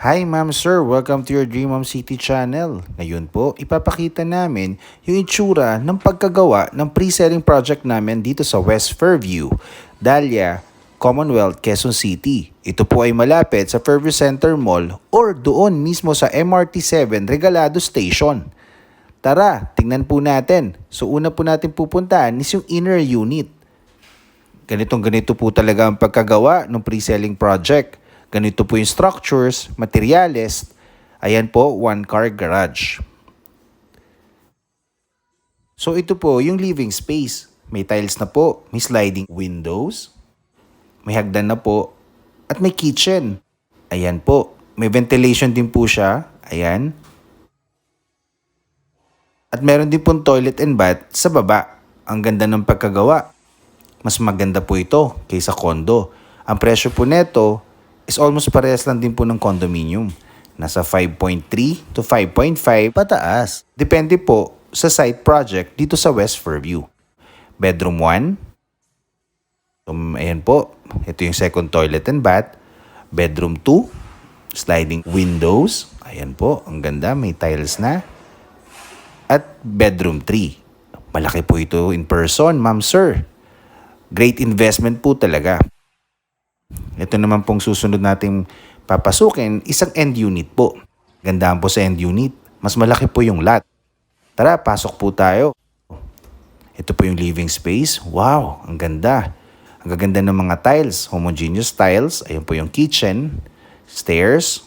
Hi ma'am sir, welcome to your Dream Home City channel. Ngayon po, ipapakita namin yung itsura ng pagkagawa ng pre-selling project namin dito sa West Fairview, Dahlia, Commonwealth, Quezon City. Ito po ay malapit sa Fairview Center Mall or doon mismo sa MRT 7 Regalado Station. Tara, tingnan po natin. So una po natin pupuntahan is yung inner unit. Ganito po talaga ang pagkagawa ng pre-selling project. Ganito po yung structures, materyales. Ayan po, one-car garage. So ito po yung living space. May tiles na po, may sliding windows, may hagdan na po, at may kitchen. Ayan po, may ventilation din po siya. Ayan. At meron din pong toilet and bath sa baba. Ang ganda ng pagkagawa. Mas maganda po ito kaysa condo. Ang presyo po neto is almost parehas lang din po ng condominium. Nasa 5.3 to 5.5 pataas. Depende po sa site project dito sa West Fairview. Bedroom 1. Ayan po. Ito yung second toilet and bath. Bedroom 2. Sliding windows. Ayan po. Ang ganda. May tiles na. At bedroom 3. Malaki po ito in person, ma'am sir. Great investment po talaga. Ito naman pong susunod nating papasukin, isang end unit po. Gandaan po sa end unit. Mas malaki po yung lot. Tara, pasok po tayo. Ito po yung living space. Wow, ang ganda. Ang gaganda ng mga tiles. Homogeneous tiles. Ayan po yung kitchen. Stairs.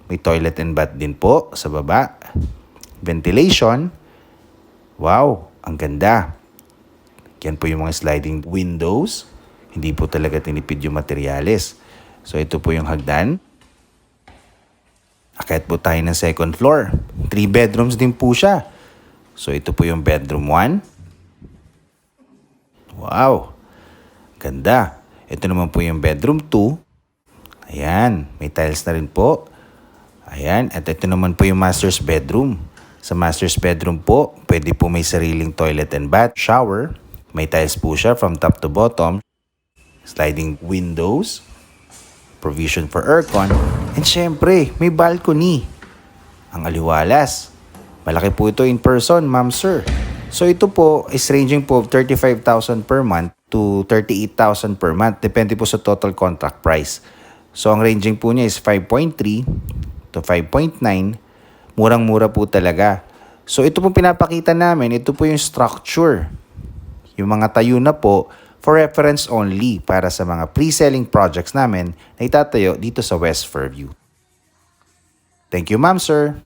May toilet and bath din po sa baba. Ventilation. Wow, ang ganda. Yan po yung mga sliding windows. Hindi po talaga tinipid yung materyales. So ito po yung hagdan. Akyat po tayo ng second floor. 3 bedrooms din po siya. So ito po yung bedroom 1. Wow. Ganda. Ito naman po yung bedroom 2. Ayan. May tiles na rin po. Ayan. At ito naman po yung master's bedroom. Sa master's bedroom po, pwede po may sariling toilet and bath, shower. May tiles po siya from top to bottom. Sliding windows, provision for aircon, and syempre, may balcony. Ang aliwalas. Malaki po ito in person, ma'am sir. So ito po is ranging po 35,000 per month to 38,000 per month. Depende po sa total contract price. So ang ranging po niya is 5.3 to 5.9. Murang-mura po talaga. So ito po pinapakita namin, ito po yung structure. Yung mga tayo na po, for reference only para sa mga pre-selling projects namin na itatayo dito sa West Fairview. Thank you, ma'am, sir.